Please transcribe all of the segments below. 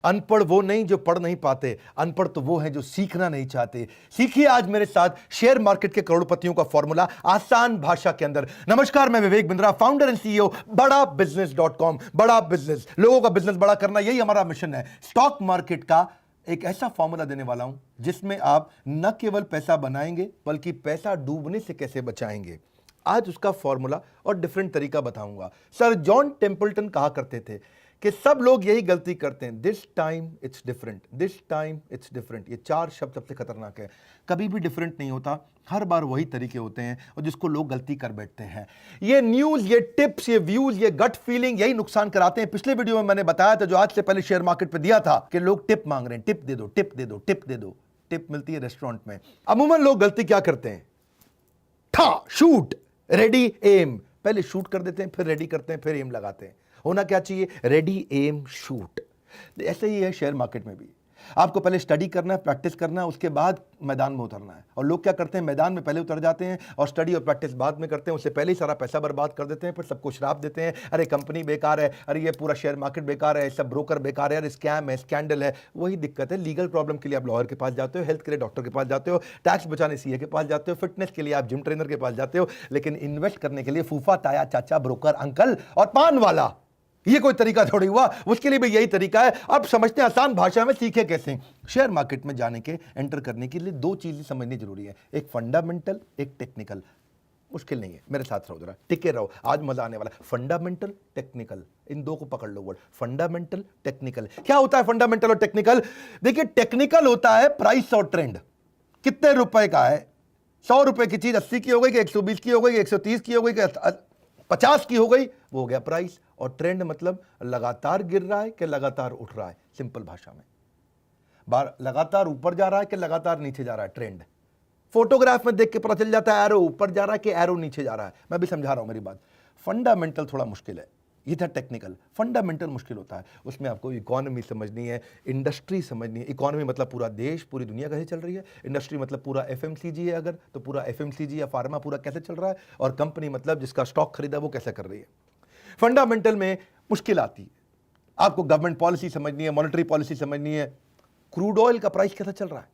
अनपढ़ वो नहीं जो पढ़ नहीं पाते, अनपढ़ तो वो हैं जो सीखना नहीं चाहते। सीखिए आज मेरे साथ शेयर मार्केट के करोड़पतियों का फॉर्मूला आसान भाषा के अंदर। नमस्कार, मैं Vivek Bindra, founder and CEO बड़ा बिजनेस.com। बड़ा बिजनेस, लोगों का बिजनेस बड़ा करना, यही हमारा मिशन है। स्टॉक मार्केट का एक ऐसा फॉर्मूला देने वाला हूं जिसमें आप न केवल पैसा बनाएंगे बल्कि पैसा डूबने से कैसे बचाएंगे। आज उसका फॉर्मूला और डिफरेंट तरीका बताऊंगा। सर जॉन टेम्पल्टन कहा करते थे कि सब लोग यही गलती करते हैं, this time it's different, this time it's different. ये चार शब्द सबसे खतरनाक है। कभी भी डिफरेंट नहीं होता, हर बार वही तरीके होते हैं और जिसको लोग गलती कर बैठते हैं। ये न्यूज, ये टिप्स, ये व्यूज, ये गट फीलिंग यही नुकसान कराते हैं। पिछले वीडियो में मैंने बताया था, जो आज से पहले शेयर मार्केट पे दिया था, कि लोग टिप मांग रहे हैं, टिप दे दो, टिप दे दो, टिप दे दो। टिप मिलती है रेस्टोरेंट में। अमूमन लोग गलती क्या करते हैं, ठा शूट रेडी एम, पहले शूट कर देते हैं, फिर रेडी करते हैं, फिर एम लगाते हैं। होना क्या चाहिए, रेडी एम शूट। ऐसे ही है शेयर मार्केट में भी। आपको पहले स्टडी करना है, प्रैक्टिस करना है, उसके बाद मैदान में उतरना है। और लोग क्या करते हैं, मैदान में पहले उतर जाते हैं और स्टडी और प्रैक्टिस बाद में करते हैं। उससे पहले ही सारा पैसा बर्बाद कर देते हैं, फिर सबको श्राप देते हैं, अरे कंपनी बेकार है, अरे ये पूरा शेयर मार्केट बेकार है, सब ब्रोकर बेकार है, अरे स्कैम है, स्कैंडल है। वही दिक्कत है। लीगल प्रॉब्लम के लिए आप लॉयर के पास जाते हो, हेल्थ के लिए डॉक्टर के पास जाते हो, टैक्स बचाने सीए के पास जाते हो, फिटनेस के लिए आप जिम ट्रेनर के पास जाते हो, लेकिन इन्वेस्ट करने के लिए फूफा, ताया, चाचा, ब्रोकर, अंकल और पान वाला, ये कोई तरीका थोड़ी हुआ। उसके लिए भी यही तरीका है। अब समझते हैं आसान भाषा में सीखे कैसे। शेयर मार्केट में जाने के, एंटर करने के लिए दो चीजें समझनी जरूरी है, एक फंडामेंटल, एक टेक्निकल। मुश्किल नहीं है, मेरे साथ रहो, जरा टिके रहो, आज मजा आने वाला। फंडामेंटल, टेक्निकल, इन दो को पकड़ लो वर्ड, फंडामेंटल, टेक्निकल। क्या होता है फंडामेंटल और टेक्निकल? देखिए, टेक्निकल होता है प्राइस और ट्रेंड, कितने रुपए का है। 100 रुपए की चीज 80 की हो गई कि 120 की हो गई कि 130 की हो गई कि 50 की हो गई, वो हो गया प्राइस। और ट्रेंड मतलब लगातार गिर रहा है कि लगातार उठ रहा है। सिंपल भाषा में, लगातार ऊपर जा रहा है कि लगातार नीचे जा रहा है, ट्रेंड। फोटोग्राफ में देख के पता चल जाता है एरो ऊपर जा रहा है कि एरो नीचे जा रहा है। मैं भी समझा रहा हूं मेरी बात। फंडामेंटल थोड़ा मुश्किल है, ये था टेक्निकल। फंडामेंटल मुश्किल होता है, उसमें आपको इकोनॉमी समझनी है, इंडस्ट्री समझनी है। इकोनॉमी मतलब पूरा देश, पूरी दुनिया कैसे चल रही है। इंडस्ट्री मतलब पूरा एफएमसीजी है अगर, तो पूरा एफएमसीजी या फार्मा पूरा कैसे चल रहा है। और कंपनी मतलब जिसका स्टॉक खरीदा वो कैसे कर रही है। फंडामेंटल में मुश्किल आती है, आपको गवर्नमेंट पॉलिसी समझनी है, मॉनेटरी पॉलिसी समझनी है। क्रूड ऑयल का प्राइस कैसा चल रहा है,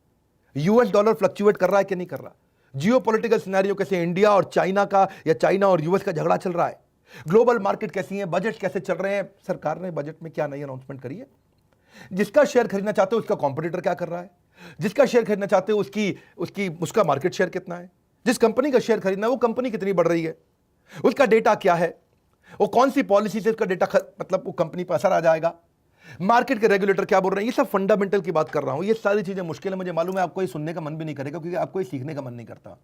यूएस डॉलर फ्लक्चुएट कर रहा है कि नहीं कर रहा, जियोपॉलिटिकल सिनेरियो कैसे, इंडिया और चाइना का या चाइना और यूएस का झगड़ा चल रहा है, ग्लोबल मार्केट कैसी है, बजट कैसे चल रहे हैं, सरकार ने बजट में क्या नई अनाउंसमेंट करी है, जिसका शेयर खरीदना चाहते हो उसका कॉम्पिटिटर क्या कर रहा है, जिसका शेयर खरीदना चाहते हो उसका मार्केट शेयर कितना है, जिस कंपनी का शेयर खरीदना है वो कंपनी कितनी बढ़ रही है, उसका डेटा क्या है, वो कौन सी पॉलिसी से उसका डेटा मतलब वो कंपनी पर असर आ जाएगा, मार्केट के रेगुलेटर क्या बोल रहे हैं। ये सब फंडामेंटल की बात कर रहा हूं। ये सारी चीजें मुश्किल है, मुझे मालूम है, आपको ये सुनने का मन भी नहीं करेगा क्योंकि आपको ये सीखने का मन नहीं करता।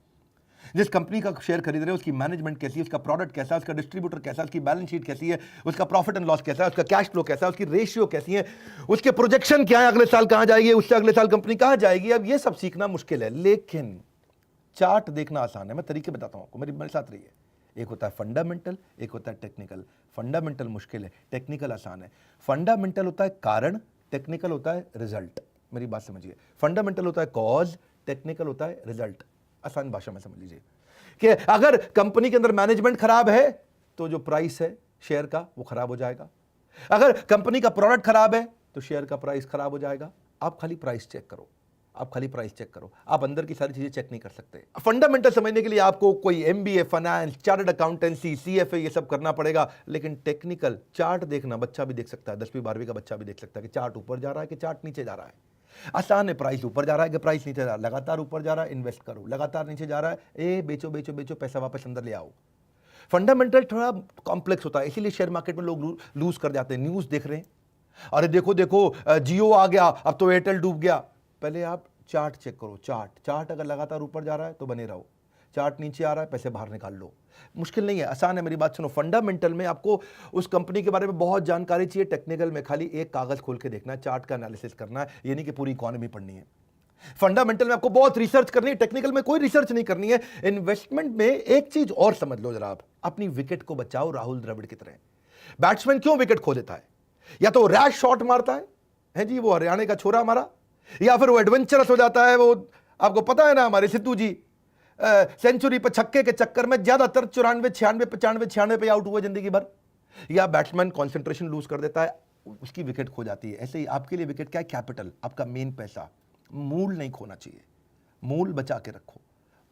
जिस कंपनी का शेयर खरीद रहे हो उसकी मैनेजमेंट कैसी है, उसका प्रोडक्ट कैसा है, उसका डिस्ट्रीब्यूटर कैसा है, उसकी बैलेंस शीट कैसी है, उसका प्रॉफिट एंड लॉस कैसा है, उसका कैश फ्लो कैसा है, उसकी रेशियो कैसी है, उसके प्रोजेक्शन क्या है, अगले साल कहां जाएगी, उससे अगले साल कंपनी कहां जाएगी। अब ये सब सीखना मुश्किल है, लेकिन चार्ट देखना आसान है। मैं तरीके बताता हूं आपको, मेरे साथ रहिए। एक होता है फंडामेंटल, एक होता है टेक्निकल। फंडामेंटल मुश्किल है, टेक्निकल आसान है। फंडामेंटल होता है कारण, टेक्निकल होता है रिजल्ट। मेरी बात समझिए, फंडामेंटल होता है कॉज, टेक्निकल होता है रिजल्ट। आसान भाषा में समझ लीजिए कि अगर कंपनी के अंदर मैनेजमेंट खराब है तो जो प्राइस है शेयर का वो खराब हो जाएगा। अगर कंपनी का प्रोडक्ट खराब है तो शेयर का प्राइस खराब हो जाएगा। आप खाली प्राइस चेक करो, आप खाली प्राइस चेक करो, आप अंदर की सारी चीजें चेक नहीं कर सकते। फंडामेंटल समझने के लिए आपको कोई MBA, finance, chartered accountancy, CFA ये सब करना पड़ेगा। लेकिन टेक्निकल चार्ट देखना बच्चा भी देख सकता है, 10वीं 12वीं का बच्चा भी देख सकता है कि चार्ट ऊपर जा रहा है कि चार्ट नीचे जा रहा है। आसान है, प्राइस ऊपर जा रहा है कि प्राइस नीचे जा रहा है। लगातार ऊपर जा रहा है, इन्वेस्ट करो, लगातार नीचे जा रहा है, बेचो बेचो बेचो, पैसा वापस अंदर ले आओ। फंडामेंटल थोड़ा कॉम्प्लेक्स होता है, इसीलिए शेयर मार्केट में लोग लूज कर जाते हैं। न्यूज देख रहे हैं, अरे देखो देखो जियो आ गया, अब तो एयरटेल डूब गया। पहले आप चार्ट चेक करो, चार्ट अगर लगातार ऊपर जा रहा है तो बने रहो, चार्ट नीचे आ रहा है पैसे बाहर निकाल लो। मुश्किल नहीं है, आसान है, मेरी बात सुनो। फंडामेंटल में आपको उस कंपनी के बारे में बहुत जानकारी चाहिए, टेक्निकल में खाली एक कागज खोल के देखना है, चार्ट का एनालिसिस करना है, ये नहीं कि पूरी इकोनॉमी पढ़नी है। फंडामेंटल में आपको बहुत रिसर्च करनी है, टेक्निकल में कोई रिसर्च नहीं करनी है। इन्वेस्टमेंट में एक चीज और समझ लो जरा, आप अपनी विकेट को बचाओ राहुल द्रविड़ की तरह। बैट्समैन क्यों विकेट खो देता है? या तो रैश शॉट मारता है जी, वो हरियाणा का छोरा हमारा, या फिर वो एडवेंचरस हो जाता है। वो आपको पता है ना, हमारे सिद्धू जी सेंचुरी पर छक्के के चक्कर में ज्यादातर 94, 96, 95, 96 पे आउट हुए जिंदगी भर। या बैट्समैन कंसंट्रेशन लूज कर देता है, उसकी विकेट खो जाती है। ऐसे ही आपके लिए विकेट क्या है? कैपिटल, आपका मेन पैसा। मूल नहीं खोना चाहिए, मूल बचा के रखो।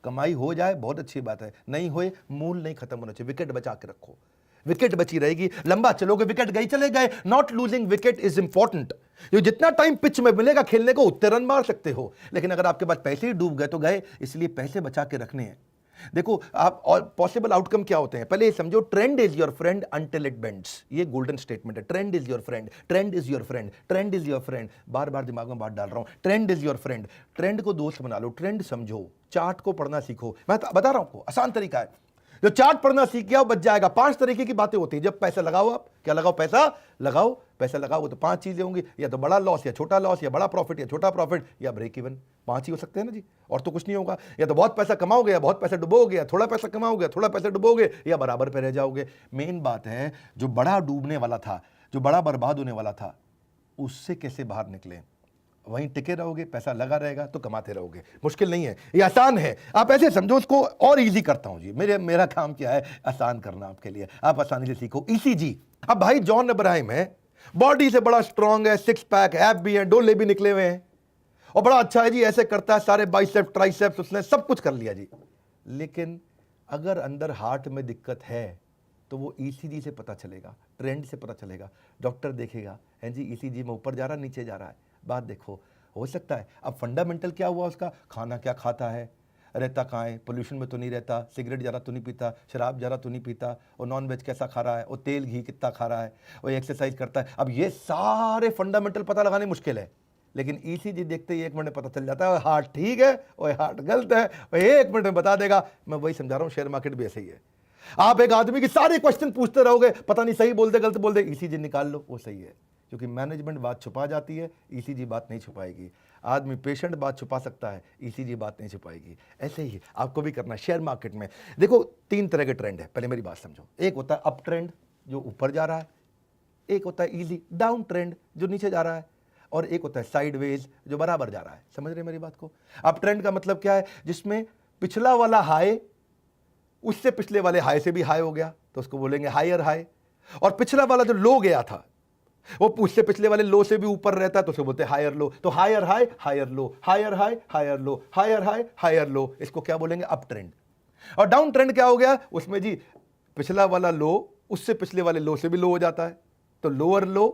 कमाई हो जाए बहुत अच्छी बात है, नहीं होए मूल नहीं खत्म होना चाहिए, विकेट बचा के रखो। विकेट बची रहेगी, लंबा चलोगे, विकेट गई चले गए। Not losing wicket is important. ये जितना टाइम पिच में मिलेगा खेलने को उतने रन मार सकते हो, लेकिन अगर आपके पास पैसे ही डूब गए तो गए, इसलिए पैसे बचा के रखने हैं। देखो आप, और पॉसिबल आउटकम क्या होते हैं पहले ये समझो। Trend is your friend until it bends, ये गोल्डन स्टेटमेंट है। Trend is your friend, trend is your friend, trend is your friend. बार बार दिमाग में बात डाल रहा हूं, trend is your friend. Trend को दोस्त बना लो, ट्रेंड समझो, चार्ट को पढ़ना सीखो। मैं बता रहा हूं आपको, आसान तरीका है। जो चार्ट पढ़ना सीख गया वो बच जाएगा। 5 तरीके की बातें होती है जब पैसा लगाओ। आप क्या लगाओ? पैसा लगाओ। पैसा लगाओ तो 5 चीजें होंगी, या तो बड़ा लॉस या छोटा लॉस, या बड़ा प्रॉफिट या छोटा प्रॉफिट, या ब्रेक इवन। 5 ही हो सकते हैं ना जी, और तो कुछ नहीं होगा। या तो बहुत पैसा कमाओगे, या बहुत पैसा डुबोगे, या थोड़ा पैसा कमाओगे, थोड़ा पैसा डुबोगे, या बराबर पे रह जाओगे। मेन बात है, जो बड़ा डूबने वाला था, जो बड़ा बर्बाद होने वाला था, उससे कैसे बाहर निकले। वहीं टिके रहोगे, पैसा लगा रहेगा तो कमाते रहोगे। मुश्किल नहीं है, ये आसान है। आप ऐसे समझो उसको, और इजी करता हूं जी। मेरा काम क्या है? आसान करना आपके लिए। आप आसानी से सीखो, ईसीजी। अब भाई जॉन इब्राहिम है, बॉडी से बड़ा स्ट्रांग है, 6 पैक, एब भी है, डोले भी निकले हुए हैं, और बड़ा अच्छा है जी, ऐसे करता है, सारे बाइसेप्स ट्राइसेप्स उसने सब कुछ कर लिया जी। लेकिन अगर अंदर हार्ट में दिक्कत है तो वो ईसीजी से पता चलेगा, ट्रेंड से पता चलेगा। डॉक्टर देखेगा, है जी ईसीजी में ऊपर जा रहा है, नीचे जा रहा है। बात देखो, हो सकता है। अब फंडामेंटल क्या हुआ उसका? खाना क्या खाता है, रहता कहाँ है, पोल्यूशन में तो नहीं रहता, सिगरेट ज़्यादा तो नहीं पीता, शराब ज़्यादा तो नहीं पीता, और नॉन वेज कैसा खा रहा है, और तेल घी कितना खा रहा है, और एक्सरसाइज करता है। अब ये सारे फंडामेंटल पता लगाने मुश्किल है, लेकिन ईसीजी देखते ही 1 मिनट में पता चल जाता है। हार्ट ठीक है और हार्ट गलत है, और 1 मिनट में बता देगा। मैं वही समझा रहा हूँ, शेयर मार्केट भी ऐसे ही है। आप एक आदमी की सारे क्वेश्चन पूछते रहोगे, पता नहीं सही बोल दे गलत बोल दे, ईसीजी निकाल लो, वो सही है। क्योंकि मैनेजमेंट बात छुपा जाती है, ईसीजी बात नहीं छुपाएगी। आदमी पेशेंट बात छुपा सकता है, ईसीजी बात नहीं छुपाएगी। ऐसे ही आपको भी करना है शेयर मार्केट में। देखो 3 तरह के ट्रेंड है, पहले मेरी बात समझो। एक होता है अप ट्रेंड जो ऊपर जा रहा है, एक होता है इजी डाउन ट्रेंड जो नीचे जा रहा है, और एक होता है साइडवेज जो बराबर जा रहा है। समझ रहे मेरी बात को? अप ट्रेंड का मतलब क्या है? जिसमें पिछला वाला हाई उससे पिछले वाले हाई से भी हाई हो गया तो उसको बोलेंगे हायर हाई, और पिछला वाला जो लो गया था वो उससे पिछले वाले लो से भी ऊपर रहता है तो उसे बोलते हैं हायर लो। तो higher high higher low, higher high higher low, higher high higher low, इसको क्या बोलेंगे? Up trend. और डाउन ट्रेंड क्या हो गया? उसमें जी पिछला वाला लो उससे पिछले वाले लो से भी लो हो जाता है, तो लोअर लो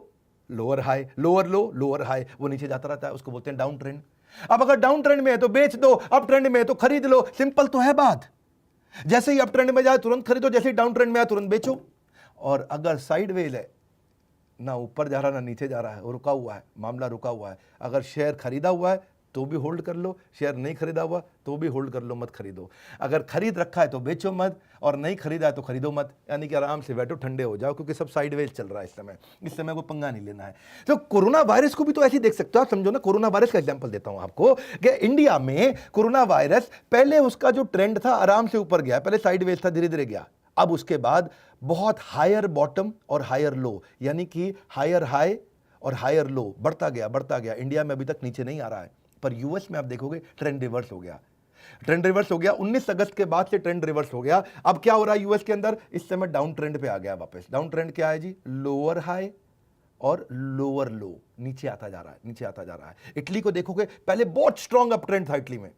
लोअर हाई, लोअर लो लोअर हाई, वो नीचे जाता रहता है, उसको बोलते हैं डाउन ट्रेंड। अब अगर डाउन ट्रेंड में है तो बेच दो, अप ट्रेंड में है तो खरीद लो। सिंपल तो है बात। जैसे ही अप ट्रेंड में जाए तुरंत खरीदो, जैसे ही डाउन ट्रेंड में आए तुरंत बेचो। और अगर साइडवेज है, ना ऊपर जा रहा ना नीचे जा रहा है, वो रुका हुआ है, मामला रुका हुआ है, अगर शेयर खरीदा हुआ है तो भी होल्ड कर लो, शेयर नहीं खरीदा हुआ तो भी होल्ड कर लो, मत खरीदो। अगर खरीद रखा है तो बेचो मत, और नहीं खरीदा है तो खरीदो मत। यानी कि आराम से बैठो, ठंडे हो जाओ, क्योंकि सब साइडवेज चल रहा है इस समय को पंगा नहीं लेना है। तो कोरोना वायरस को भी तो ऐसे ही देख सकते हो आप। समझो ना, कोरोना वायरस का एग्जांपल देता हूं आपको कि इंडिया में कोरोना वायरस पहले उसका जो ट्रेंड था आराम से ऊपर गया, पहले साइडवेज था, धीरे धीरे गया। अब उसके बाद बहुत हायर बॉटम और हायर लो, यानी कि हायर हाई और हायर लो, बढ़ता गया बढ़ता गया। इंडिया में अभी तक नीचे नहीं आ रहा है, पर यूएस में आप देखोगे ट्रेंड रिवर्स हो गया। ट्रेंड रिवर्स हो गया 19 अगस्त के बाद से, ट्रेंड रिवर्स हो गया। अब क्या हो रहा है यूएस के अंदर? इस समय डाउन ट्रेंड पे आ गया वापस। डाउन ट्रेंड क्या है जी? लोअर हाई और लोअर लो, नीचे आता जा रहा है, नीचे आता जा रहा है। इटली को देखोगे, पहले बहुत स्ट्रॉन्ग अप ट्रेंड था इटली में,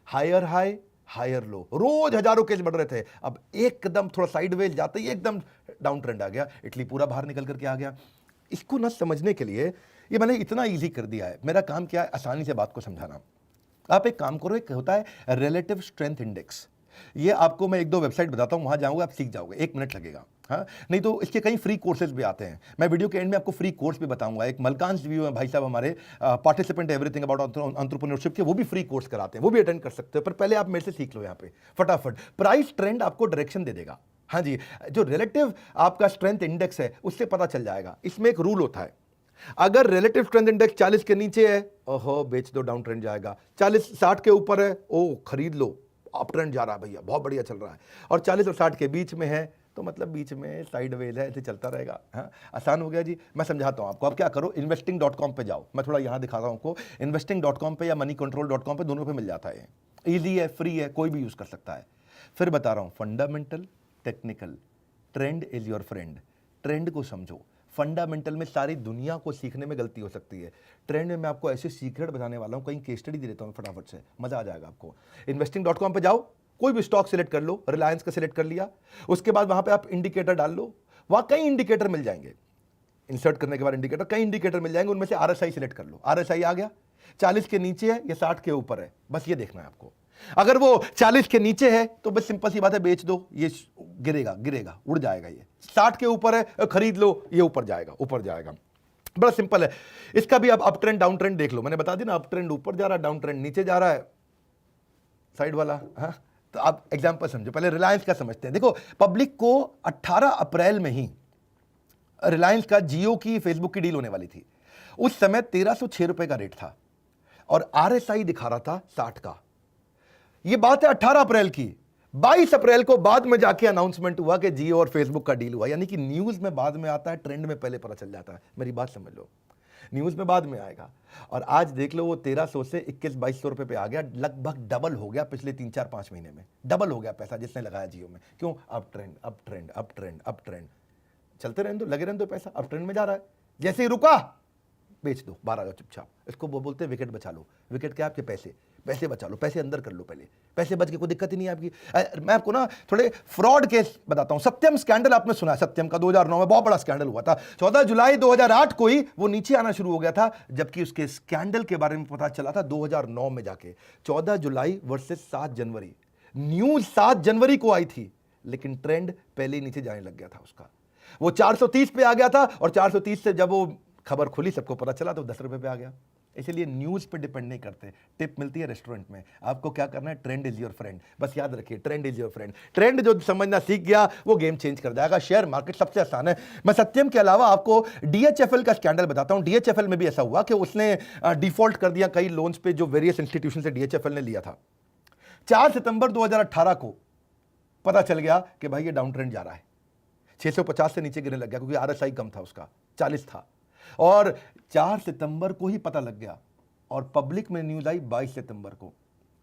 हायर हाई हायर लो, रोज हजारों केस बढ़ रहे थे। अब एकदम थोड़ा साइडवेज जाते ही एकदम डाउन ट्रेंड आ गया, इटली पूरा बाहर निकल करके आ गया। इसको ना समझने के लिए ये मैंने इतना इजी कर दिया है। मेरा काम क्या है? आसानी से बात को समझाना। आप एक काम करो, एक होता है रिलेटिव स्ट्रेंथ इंडेक्स। ये आपको मैं 1-2 वेबसाइट बताता हूं, वहां जाओगे आप सीख जाओगे, 1 मिनट लगेगा। हाँ, नहीं तो इसके कई फ्री कोर्सेज भी आते हैं। मैं वीडियो के एंड में आपको फ्री कोर्स भी बताऊंगा। एक मलकांस व्यू है भाई साहब हमारे, पार्टिसिपेंट एवरीथिंग अबाउट एंटरप्रेन्योरशिप के, वो भी फ्री कोर्स कराते हैं, वो भी अटेंड कर सकते हो। पर पहले आप मेरे से सीख लो यहाँ पे फटाफट। प्राइस ट्रेंड आपको डायरेक्शन दे देगा। हाँ जी, जो रिलेटिव आपका स्ट्रेंथ इंडेक्स है उससे पता चल जाएगा। इसमें एक रूल होता है, अगर रिलेटिव स्ट्रेंथ इंडेक्स 40 के नीचे है, ओहो बेच दो, डाउन ट्रेंड जाएगा। 60 के ऊपर है, ओ खरीद लो, अप ट्रेंड जा रहा है भैया, बहुत बढ़िया चल रहा है। और 40 और 60 के बीच में है तो मतलब बीच में साइडवेज है, ऐसे चलता रहेगा। हाँ, आसान हो गया जी। मैं समझाता हूं आपको। अब क्या करो, investing.com पे जाओ, मैं थोड़ा यहां दिखाता हूं आपको। investing.com पे या moneycontrol.com पे, दोनों पे मिल जाता है। ईजी है, फ्री है, कोई भी यूज कर सकता है। फिर बता रहा हूं, fundamental, technical, trend is your friend. Trend को समझो, फंडामेंटल में सारी दुनिया को सीखने में गलती हो सकती है। ट्रेंड में मैं आपको ऐसे सीक्रेट बताने वाला हूं, कहीं केस स्टडी दे देता हूं फटाफट से, मजा आ जाएगा आपको। investing.com पे जाओ, कोई भी स्टॉक सिलेक्ट कर लो, रिलायंस का सिलेक्ट कर लिया, उसके बाद वहां पे आप इंडिकेटर डाल लो, वहां कई इंडिकेटर मिल जाएंगे। इंसर्ट करने के बाद इंडिकेटर, कई इंडिकेटर मिल जाएंगे, उनमें से RSI सिलेक्ट कर लो। RSI आ गया, 40 के नीचे है या 60 के ऊपर है, बस ये देखना है आपको। अगर वो 40 के नीचे है तो बस सिंपल सी बात है, बेच दो, ये गिरेगा गिरेगा उड़ जाएगा। ये 60 के ऊपर है, खरीद लो, ये ऊपर जाएगा ऊपर जाएगा। बड़ा सिंपल है। इसका भी अब अप ट्रेंड डाउन ट्रेंड देख लो, मैंने बता दी ना, अप ट्रेंड ऊपर जा रहा है, डाउन ट्रेंड नीचे जा रहा है, साइड वाला। हाँ, तो आप एग्जांपल समझो, पहले रिलायंस का समझते हैं। देखो, पब्लिक को 18 अप्रैल में ही रिलायंस का जियो की फेसबुक की डील होने वाली थी। उस समय 1306 रुपए का रेट था और RSI दिखा रहा था 60 का। यह बात है 18 अप्रैल की। 22 अप्रैल को बाद में जाके अनाउंसमेंट हुआ कि जियो और फेसबुक का डील हुआ। यानी कि न्यूज में बाद में आता है, ट्रेंड में पहले पता चल जाता है। मेरी बात समझ लो, न्यूज में बाद में आएगा। और आज देख लो, वो 1300 से 2100-2200 रुपए पे आ गया, लगभग डबल हो गया पिछले 3-4-5 महीने में। डबल हो गया पैसा जिसने लगाया जियो में। क्यों? Up trend up trend up trend up trend, चलते रहने दो, लगे रहने दो, पैसा अप ट्रेंड में जा रहा है। जैसे ही रुका, बेच दो, बाहर आ जाओ चुपचाप। इसको वो बोलते हैं विकेट बचा लो। विकेट क्या? आपके पैसे, पैसे बचा लो, पैसे अंदर कर लो पहले, पैसे बच के कोई दिक्कत ही नहीं है आपकी। मैं आपको ना थोड़े फ्रॉड केस बताता हूं। सत्यम स्कैंडल आपने सुना है? सत्यम का 2009 में बहुत बड़ा स्कैंडल हुआ था। 14 जुलाई 2008 को ही वो नीचे आना शुरू हो गया था, जबकि उसके स्कैंडल के बारे में पता चला था 2009 में जाके। 14 जुलाई वर्सेस 7 जनवरी, न्यूज 7 जनवरी को आई थी, लेकिन ट्रेंड पहले ही नीचे जाने लग गया था उसका। वो 430 पे आ गया था और 430 से जब वो खबर खुली, सबको पता चला, तो 10 रुपए पे आ गया। इसलिए न्यूज पे डिपेंड नहीं करते। टिप मिलती है रेस्टोरेंट में, आपको क्या करना है? Trend is your friend. बस याद रखिए, trend is your friend. Trend जो समझना सीख गया, वो गेम चेंज कर जाएगा। शेयर मार्केट सबसे आसान है। मैं सत्यम के अलावा आपको DHFL का स्कैंडल बताता हूं। DHFL में भी ऐसा हुआ कि उसने डिफॉल्ट कर दिया कई लोन्स पे जो वेरियस इंस्टीट्यूशन से DHFL ने लिया था। 4 सितंबर 2018 को पता चल गया कि भाई ये डाउन ट्रेंड जा रहा है। 650 से नीचे गिरने लग गया, क्योंकि RSI कम था, उसका 40 था। और 4 सितंबर को ही पता लग गया और पब्लिक में न्यूज आई 22 सितंबर को।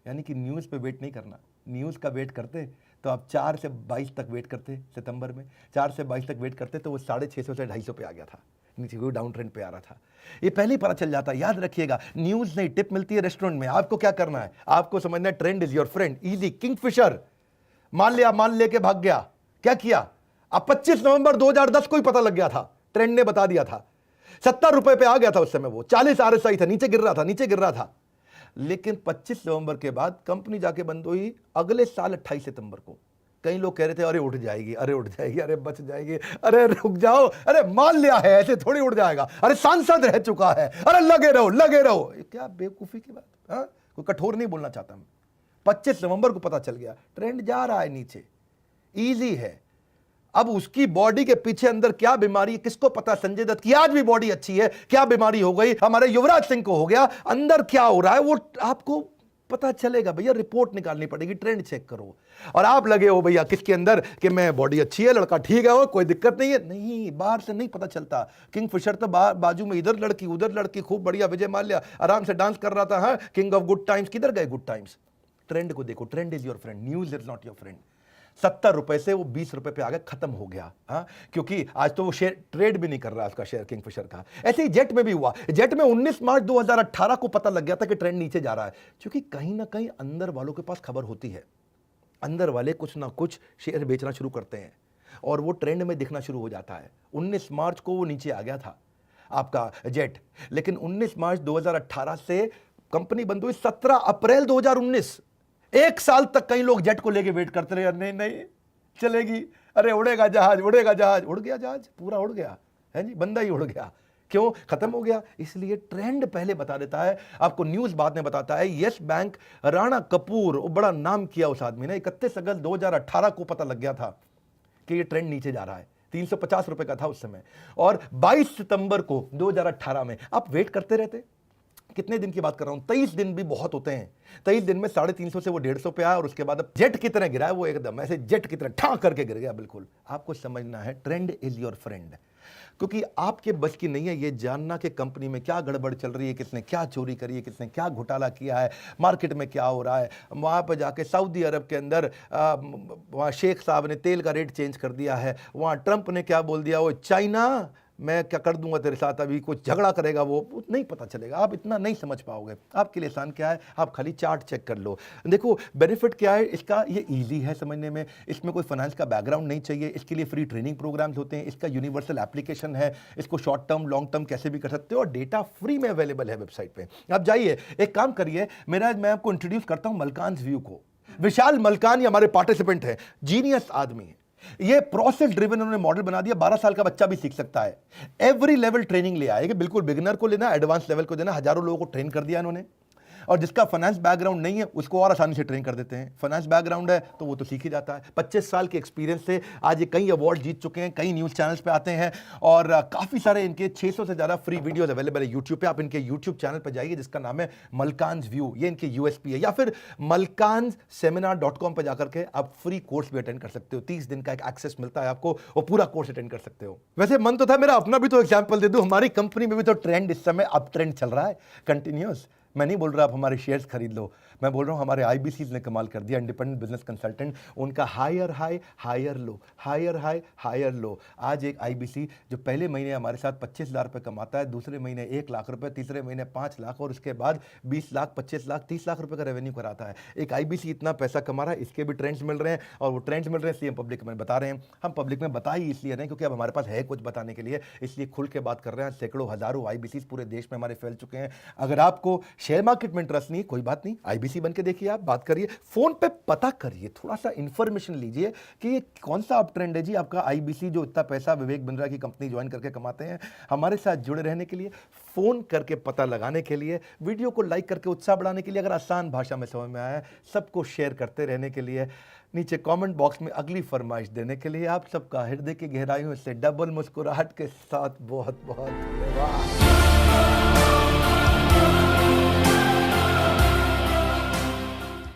यानी कि न्यूज पे वेट नहीं करना। न्यूज का वेट करते तो आप 4 से 22 तक वेट करते, सितंबर में 4 से 22 तक वेट करते तो वो 650 से 250 पे आ गया था, नीचे कोई डाउन ट्रेंड पे आ रहा था। ये पहले ही पता चल जाता है। याद रखिएगा, न्यूज नहीं, टिप मिलती है रेस्टोरेंट में। आपको क्या करना है? आपको समझना है trend is your friend. Easy, Kingfisher मान लिया, मान लेके भाग गया। क्या किया? अब 25 नवंबर 2010 को ही पता लग गया था, ट्रेंड ने बता दिया था। 70 रुपए पे आ गया था उस समय, वो 40 RSI था, नीचे गिर रहा था, नीचे गिर रहा था। लेकिन 25 नवंबर के बाद कंपनी जाके बंद हुई अगले साल 28 सितंबर को। कई लोग कह रहे थे अरे उठ जाएगी, अरे उठ जाएगी, अरे बच जाएगी, अरे रुक जाओ, अरे मान लिया है, ऐसे थोड़ी उड़ जाएगा, अरे सांसद रह चुका है, अरे लगे रहो लगे रहो। क्या बेवकूफी की बात। हाँ, कोई कठोर नहीं बोलना चाहता मैं। 25 नवंबर को पता चल गया ट्रेंड जा रहा है नीचे। इजी है। अब उसकी बॉडी के पीछे अंदर क्या बीमारी है, किसको पता? संजय दत्त की आज भी बॉडी अच्छी है, क्या बीमारी हो गई? हमारे युवराज सिंह को हो गया, अंदर क्या हो रहा है वो आपको पता चलेगा। भैया रिपोर्ट निकालनी पड़ेगी, ट्रेंड चेक करो। और आप लगे हो भैया किसके अंदर कि मैं बॉडी अच्छी है, लड़का ठीक है, वो कोई दिक्कत नहीं है। नहीं, बाहर से नहीं पता चलता। किंगफिशर तो बाजू में इधर लड़की उधर लड़की, खूब बढ़िया विजय माल्या आराम से डांस कर रहा था। हाँ, किंग ऑफ गुड टाइम्स, किधर गए गुड टाइम्स? ट्रेंड को देखो, trend is your friend, news is not your friend. 70 रुपए से वो 20 रुपए पे आ गया, खत्म हो गया। हाँ, क्योंकि आज तो वो शेयर ट्रेड भी नहीं कर रहा उसका शेयर, किंगफिशर का। ऐसे ही जेट में भी हुआ। जेट में 19 मार्च 2018 को पता लग गया था कि ट्रेंड नीचे जा रहा है, क्योंकि कहीं ना कहीं अंदर वालों के पास खबर होती है। अंदर वाले कुछ ना कुछ शेयर बेचना शुरू करते हैं और वो ट्रेंड में दिखना शुरू हो जाता है। 19 मार्च को वो नीचे आ गया था आपका जेट, लेकिन 19 मार्च 2018 से कंपनी बंद हुई 17 अप्रैल 2019। 1 साल तक कई लोग जेट को लेके वेट करते रहे, नहीं नहीं चलेगी, अरे उड़ेगा जहाज, उड़ेगा जहाज। उड़ गया जहाज, पूरा उड़ गया है जी, बंदा ही उड़ गया। क्यों? खत्म हो गया। इसलिए ट्रेंड पहले बता देता है आपको, न्यूज बाद में बताता है। यस बैंक, राणा कपूर, बड़ा नाम किया उस आदमी ने। 31 अगस्त 2018 को पता लग गया था कि ये ट्रेंड नीचे जा रहा है। 350 रुपए का था उस समय। और 22 सितंबर को 2018 में आप वेट करते रहते। कितने दिन की बात कर रहा हूं? 23 दिन भी बहुत होते हैं। 23 दिन में 350 से वो 150 पे आया और उसके बाद अब जेट की तरह गिरा है वो, एकदम ऐसे जेट की तरह ठां करके गिर गया। बिल्कुल आपको समझना है, ट्रेंड इज योर फ्रेंड। क्योंकि आपके बस की नहीं है ये जानना कि कंपनी में क्या गड़बड़ चल रही है, किसने क्या चोरी करी है, किसने क्या घोटाला किया है, मार्केट में क्या हो रहा है। वहाँ पर जाके सऊदी अरब के अंदर वहाँ शेख साहब ने तेल का रेट चेंज कर दिया है, वहाँ ट्रंप ने क्या बोल दिया, वो चाइना मैं क्या कर दूंगा तेरे साथ, अभी कुछ झगड़ा करेगा वो नहीं पता चलेगा, आप इतना नहीं समझ पाओगे। आपके लिए आसान क्या है, आप खाली चार्ट चेक कर लो। देखो बेनिफिट क्या है इसका, ये ईजी है समझने में, इसमें कोई फाइनेंस का बैकग्राउंड नहीं चाहिए, इसके लिए फ्री ट्रेनिंग प्रोग्राम्स होते हैं, इसका यूनिवर्सल एप्लीकेशन है, इसको शॉर्ट टर्म लॉन्ग टर्म कैसे भी कर सकते हो, और डेटा फ्री में अवेलेबल है वेबसाइट पे। आप जाइए, एक काम करिए, मैं आपको इंट्रोड्यूस करता हूं मलकान्स व्यू को। विशाल मलकान ये हमारे पार्टिसिपेंट है, जीनियस आदमी है, ये प्रोसेस ड्रिवन उन्होंने मॉडल बना दिया, 12 साल का बच्चा भी सीख सकता है। एवरी लेवल ट्रेनिंग ले आएगा, बिल्कुल बिगिनर को लेना, एडवांस लेवल को देना, हजारों लोगों को ट्रेन कर दिया इन्होंने। और जिसका फाइनेंस बैकग्राउंड नहीं है उसको और आसानी से ट्रेन कर देते हैं, फाइनेंस बैकग्राउंड है तो वो तो सीख ही जाता है। 25 साल के एक्सपीरियंस से आज ये कई अवार्ड जीत चुके हैं, कई न्यूज़ चैनल्स पे आते हैं, और काफ़ी सारे इनके 600 से ज़्यादा फ्री वीडियोस अवेलेबल है यूट्यूब पे। आप इनके यूट्यूब चैनल पर जाइए जिसका नाम है मलकान्स व्यू, ये इनके यूएसपी है, या फिर malkansSeminar.com पर जाकर के आप फ्री कोर्स भी अटेंड कर सकते हो। 30 दिन का एक एक्सेस मिलता है आपको, और पूरा कोर्स अटेंड कर सकते हो। वैसे मन तो था मेरा अपना भी तो एग्जाम्पल दे दूं, हमारी कंपनी में भी तो ट्रेंड इस समय अप ट्रेंड चल रहा है कंटिन्यूस। मैं नहीं बोल रहा आप हमारे शेयर्स खरीद लो, मैं बोल रहा हूँ हमारे आईबीसीज ने कमाल कर दिया, इंडिपेंडेंट बिजनेस कंसल्टेंट, उनका higher high higher low, higher high higher low. आज एक आईबीसी जो पहले महीने हमारे साथ 25,000 रुपये कमाता है, दूसरे महीने 1 लाख रुपये, तीसरे महीने 5 लाख, और उसके बाद 20 लाख, 25 लाख, 30 लाख रुपये का रेवेन्यू कराता है। एक आईबीसी इतना पैसा कमा रहा है, इसके भी ट्रेंड्स मिल रहे हैं, और वो ट्रेंड्स मिल रहे हैं इसलिए हम पब्लिक में बता रहे हैं। हम पब्लिक में बता ही इसलिए रहे हैं क्योंकि अब हमारे पास है कुछ बताने के लिए, इसलिए खुल के बात कर रहे हैं। सैकड़ों हजारों आईबीसी पूरे देश में हमारे फैल चुके हैं। अगर आपको शेयर मार्केट में इंटरेस्ट नहीं, कोई बात नहीं, आईबीसी बन के देखिए, आप बात करिए, फोन पे पता करिए, थोड़ा सा इंफॉर्मेशन लीजिए कि ये कौन सा अप ट्रेंड है जी आपका आईबीसी जो इतना पैसा विवेक बिंद्रा की कंपनी ज्वाइन करके कमाते हैं। हमारे साथ जुड़े रहने के लिए, फोन करके पता लगाने के लिए, वीडियो को लाइक करके उत्साह बढ़ाने के लिए, अगर आसान भाषा में समझ में आया, सबको शेयर करते रहने के लिए, नीचे कमेंट बॉक्स में अगली फरमाइश देने के लिए, आप सबका हृदय की गहराइयों से डबल मुस्कुराहट के साथ बहुत बहुत धन्यवाद।